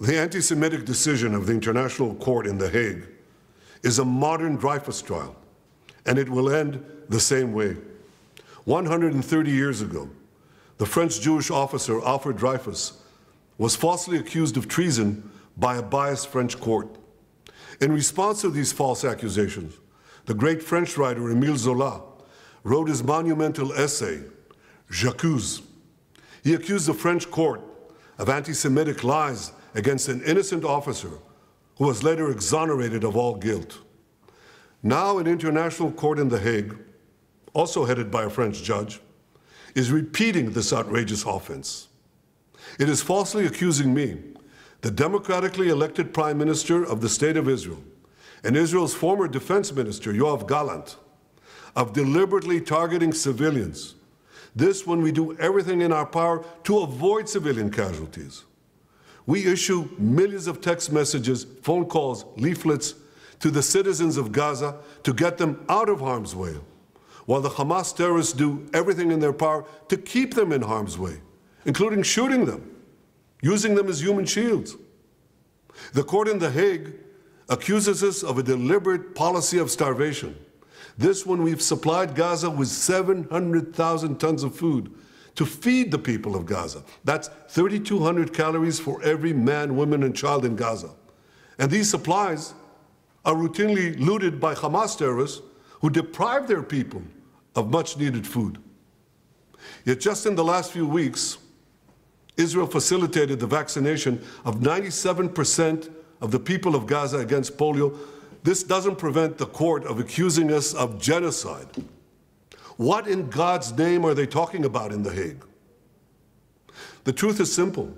The anti-Semitic decision of the International Court in The Hague is a modern Dreyfus trial, and it will end the same way. 130 years ago, the French Jewish officer Alfred Dreyfus was falsely accused of treason by a biased French court. In response to these false accusations, the great French writer Émile Zola wrote his monumental essay, J'accuse. He accused the French court of anti-Semitic lies against an innocent officer who was later exonerated of all guilt. Now an international court in The Hague, also headed by a French judge, is repeating this outrageous offense. It is falsely accusing me, the democratically elected Prime Minister of the State of Israel, and Israel's former Defense Minister, Yoav Gallant, of deliberately targeting civilians. This when we do everything in our power to avoid civilian casualties. We issue millions of text messages, phone calls, leaflets to the citizens of Gaza to get them out of harm's way, while the Hamas terrorists do everything in their power to keep them in harm's way, including shooting them, using them as human shields. The court in The Hague accuses us of a deliberate policy of starvation. This when we've supplied Gaza with 700,000 tons of food to feed the people of Gaza. That's 3,200 calories for every man, woman, and child in Gaza. And these supplies are routinely looted by Hamas terrorists who deprive their people of much-needed food. Yet just in the last few weeks, Israel facilitated the vaccination of 97% of the people of Gaza against polio. This doesn't prevent the court of accusing us of genocide. What in God's name are they talking about in The Hague? The truth is simple.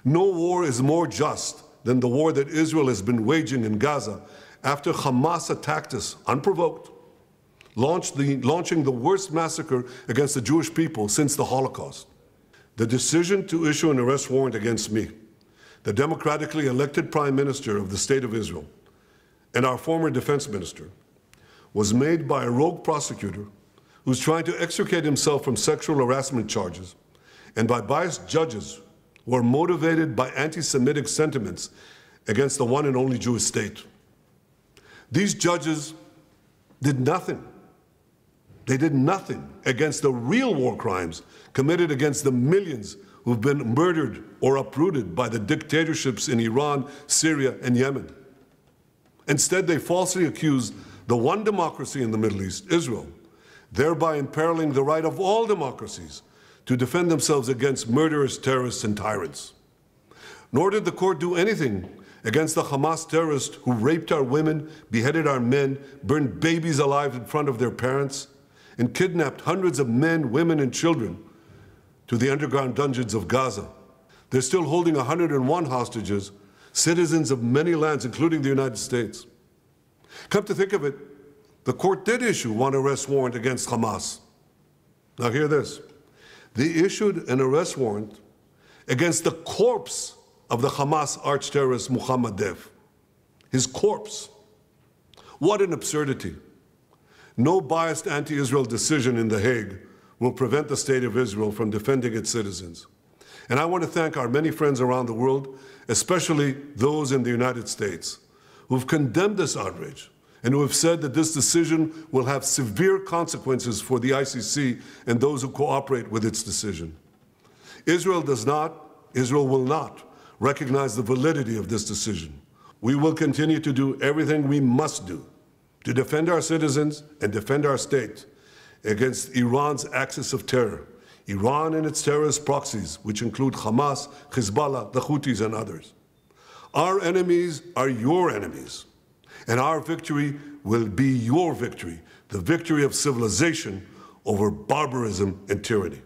No war is more just than the war that Israel has been waging in Gaza after Hamas attacked us unprovoked, launching the worst massacre against the Jewish people since the Holocaust. The decision to issue an arrest warrant against me, the democratically elected Prime Minister of the State of Israel, and our former Defense Minister, was made by a rogue prosecutor who's trying to extricate himself from sexual harassment charges, and by biased judges who are motivated by anti-Semitic sentiments against the one and only Jewish state. These judges did nothing. They did nothing against the real war crimes committed against the millions who've been murdered or uprooted by the dictatorships in Iran, Syria, and Yemen. Instead, they falsely accused the one democracy in the Middle East, Israel, thereby imperiling the right of all democracies to defend themselves against murderous terrorists and tyrants. Nor did the court do anything against the Hamas terrorists who raped our women, beheaded our men, burned babies alive in front of their parents, and kidnapped hundreds of men, women, and children to the underground dungeons of Gaza. They're still holding 101 hostages, citizens of many lands, including the United States. Come to think of it, the court did issue one arrest warrant against Hamas. Now hear this. They issued an arrest warrant against the corpse of the Hamas arch-terrorist Mohammed Dev. His corpse. What an absurdity. No biased anti-Israel decision in The Hague will prevent the State of Israel from defending its citizens. And I want to thank our many friends around the world, especially those in the United States, who've condemned this outrage and who have said that this decision will have severe consequences for the ICC and those who cooperate with its decision. Israel will not recognize the validity of this decision. We will continue to do everything we must do to defend our citizens and defend our state against Iran's axis of terror, Iran and its terrorist proxies, which include Hamas, Hezbollah, the Houthis, and others. Our enemies are your enemies, and our victory will be your victory, the victory of civilization over barbarism and tyranny.